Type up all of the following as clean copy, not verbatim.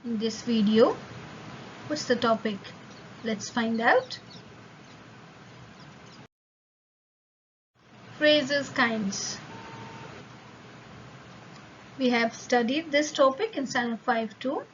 In this video, what's the topic? Let's find out. Phrases kinds. We have studied this topic in standard 5 too.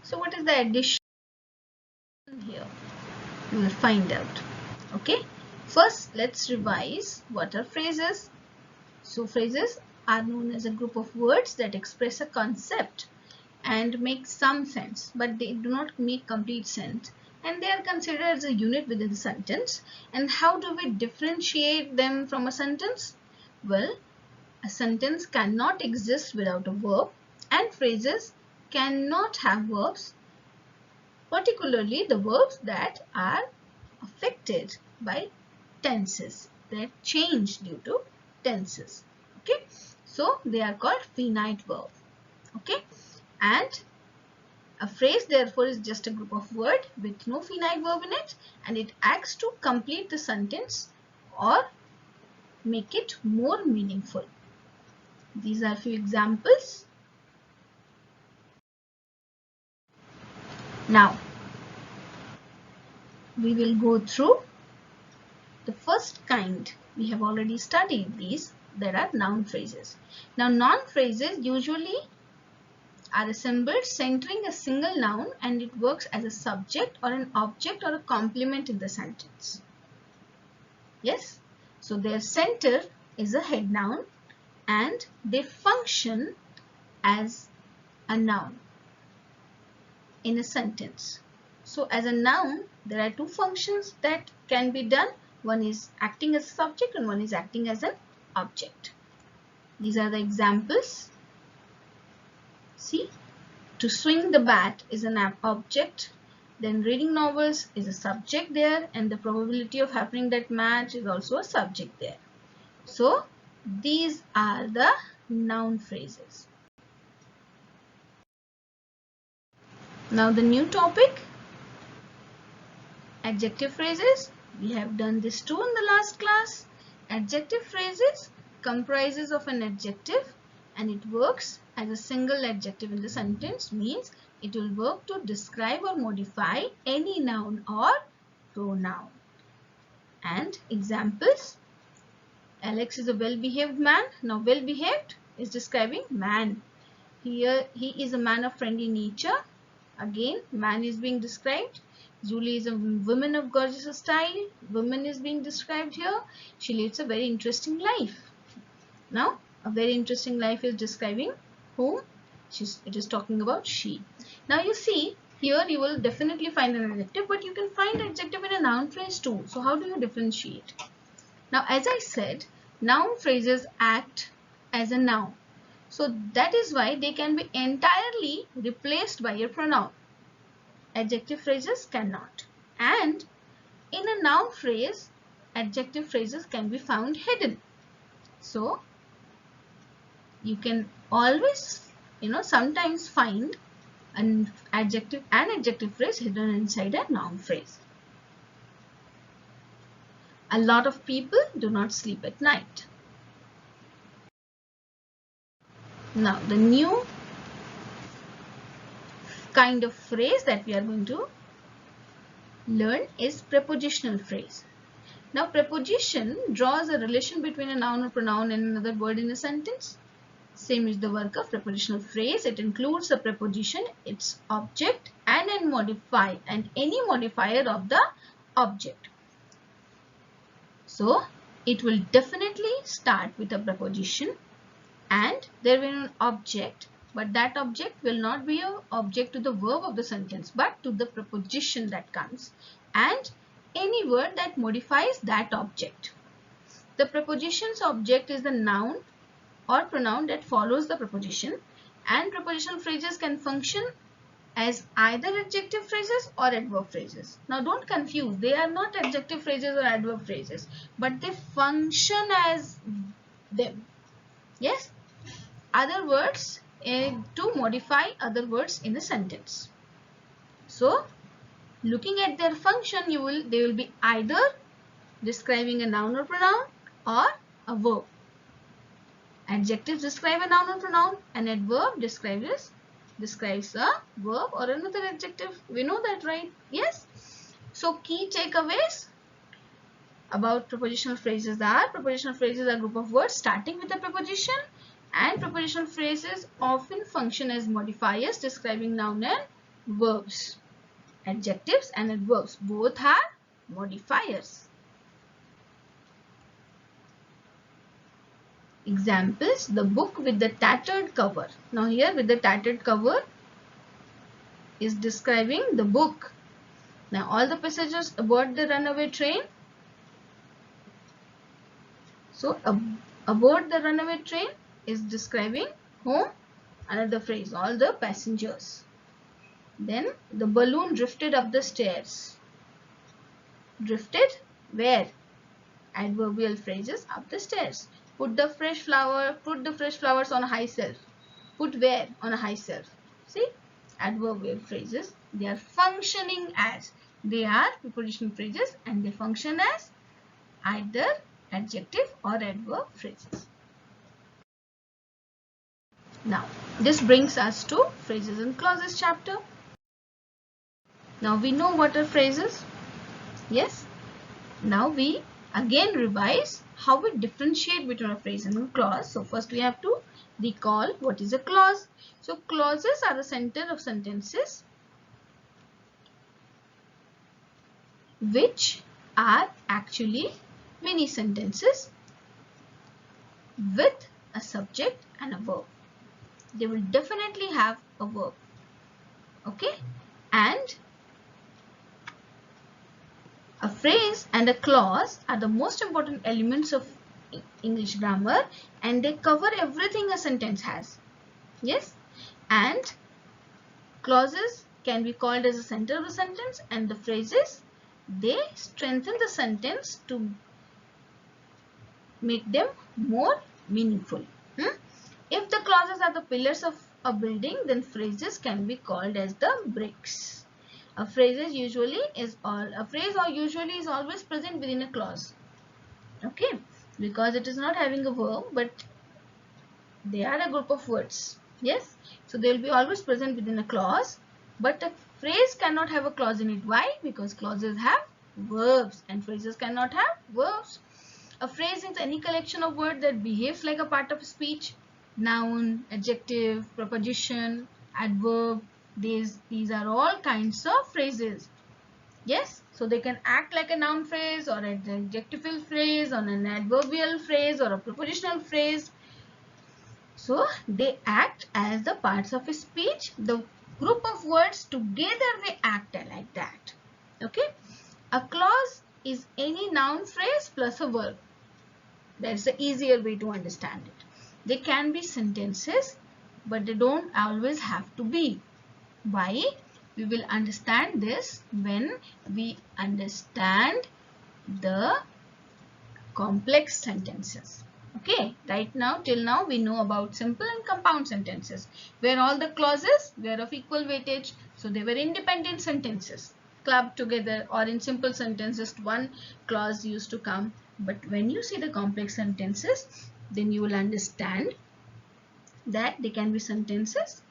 So what is the addition here? We will find out. Okay. First, let's revise what are phrases. So phrases are known as a group of words that express a concept and make some sense, but they do not make complete sense, and they are considered as a unit within the sentence. And how do we differentiate them from a sentence? Well, a sentence cannot exist without a verb, and phrases cannot have verbs, particularly the verbs that are affected by tenses, that change due to tenses. Okay, so they are called finite verbs. Okay, and a phrase therefore is just a group of words with no finite verb in it, and it acts to complete the sentence or make it more meaningful. These are a few examples. Now, we will go through the first kind. We have already studied these. There are noun phrases. Now, noun phrases usually are assembled centering a single noun, and it works as a subject or an object or a complement in the sentence. Yes, so their center is a head noun and they function as a noun in a sentence. So as a noun, there are two functions that can be done. One is acting as a subject and one is acting as an object. These are the examples. See, to swing the bat is an object. Then reading novels is a subject there, and the probability of happening that match is also a subject there. So these are the noun phrases. Now the new topic, adjective phrases. We have done this too in the last class. Adjective phrases comprises of an adjective, and it works as a single adjective in the sentence, means it will work to describe or modify any noun or pronoun. And examples, Alex is a well-behaved man. Now well-behaved is describing man. Here he is a man of friendly nature. Again, man is being described. Julie is a woman of gorgeous style. Woman is being described here. She leads a very interesting life. Now, a very interesting life is describing whom? It is talking about she. Now you see, here you will definitely find an adjective, but you can find adjective in a noun phrase too. So how do you differentiate? Now as I said, noun phrases act as a noun. So that is why they can be entirely replaced by a pronoun. Adjective phrases cannot. And in a noun phrase, adjective phrases can be found hidden. So you can always, sometimes find an adjective phrase hidden inside a noun phrase. A lot of people do not sleep at night. Now the new kind of phrase that we are going to learn is prepositional phrase. Now preposition draws a relation between a noun or pronoun and another word in a sentence. Same is the work of prepositional phrase. It includes a preposition, its object, and any modifier of the object. So it will definitely start with a preposition, and there will be an object, but that object will not be an object to the verb of the sentence, but to the preposition that comes, and any word that modifies that object. The preposition's object is the noun or pronoun that follows the preposition, and prepositional phrases can function as either adjective phrases or adverb phrases. Now don't confuse, they are not adjective phrases or adverb phrases, but they function as them. Yes, other words to modify other words in the sentence. So looking at their function, they will be either describing a noun or pronoun or a verb. Adjectives describe a noun or pronoun, and adverb describes describes a verb or another adjective. We know that, right? Yes. So key takeaways about prepositional phrases are: prepositional phrases are a group of words starting with a preposition, and prepositional phrases often function as modifiers describing noun and verbs. Adjectives and adverbs both are modifiers. Examples: the book with the tattered cover. Now here, with the tattered cover is describing the book. Now all the passengers aboard the runaway train. So aboard the runaway train is describing whom? Another phrase, all the passengers. Then the balloon drifted up the stairs. Drifted where? Adverbial phrases, up the stairs. Put the fresh flowers on a high shelf. Put where? On a high shelf. See, adverbial phrases, they are functioning as, they are prepositional phrases and they function as either adjective or adverb phrases. Now, this brings us to phrases and clauses chapter. Now we know what are phrases. Yes. Now we again revise how we differentiate between a phrase and a clause. So first we have to recall what is a clause. So clauses are the center of sentences which are actually mini sentences with a subject and a verb. They will definitely have a verb. Okay? And a phrase and a clause are the most important elements of English grammar, and they cover everything a sentence has. Yes? And clauses can be called as the center of the sentence, and the phrases, they strengthen the sentence to make them more meaningful. If the clauses are the pillars of a building, then phrases can be called as the bricks. A phrase usually is always present within a clause. Okay, because it is not having a verb, but they are a group of words. Yes, so they will be always present within a clause, but a phrase cannot have a clause in it. Why? Because clauses have verbs and phrases cannot have verbs. A phrase is any collection of words that behaves like a part of speech. Noun, adjective, preposition, adverb, these are all kinds of phrases. Yes, so they can act like a noun phrase or an adjective phrase or an adverbial phrase or a prepositional phrase. So they act as the parts of a speech. The group of words together, they act like that. Okay, a clause is any noun phrase plus a verb. That's the easier way to understand it. They can be sentences, but they don't always have to be. Why? We will understand this when we understand the complex sentences. Okay, right now, till now, we know about simple and compound sentences, where all the clauses were of equal weightage. So they were independent sentences clubbed together, or in simple sentences, one clause used to come. But when you see the complex sentences, then you will understand that they can be sentences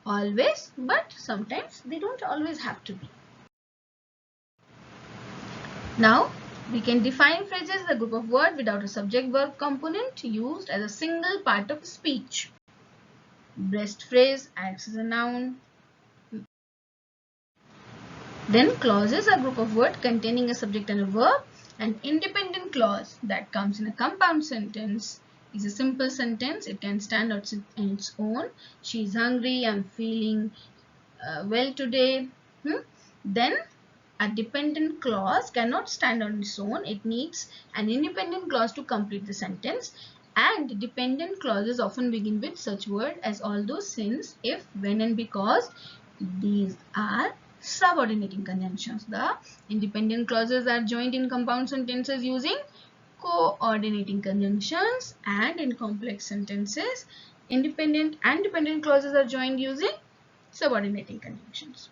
always, but sometimes they don't always have to be. Now, we can define phrases as a group of words without a subject-verb component used as a single part of speech. Breast phrase acts as a noun. Then clauses are a group of words containing a subject and a verb. An independent clause that comes in a compound sentence is a simple sentence. It can stand on its own. She is hungry. I'm feeling well today. Then a dependent clause cannot stand on its own. It needs an independent clause to complete the sentence. And dependent clauses often begin with such words as although, since, if, when, and because. These are subordinating conjunctions. The independent clauses are joined in compound sentences using coordinating conjunctions, and in complex sentences, independent and dependent clauses are joined using subordinating conjunctions.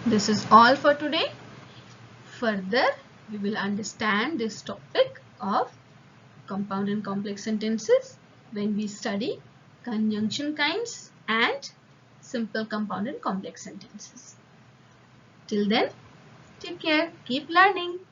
This is all for today. Further, we will understand this topic of compound and complex sentences when we study conjunction kinds and simple compound and complex sentences. Till then, take care, keep learning.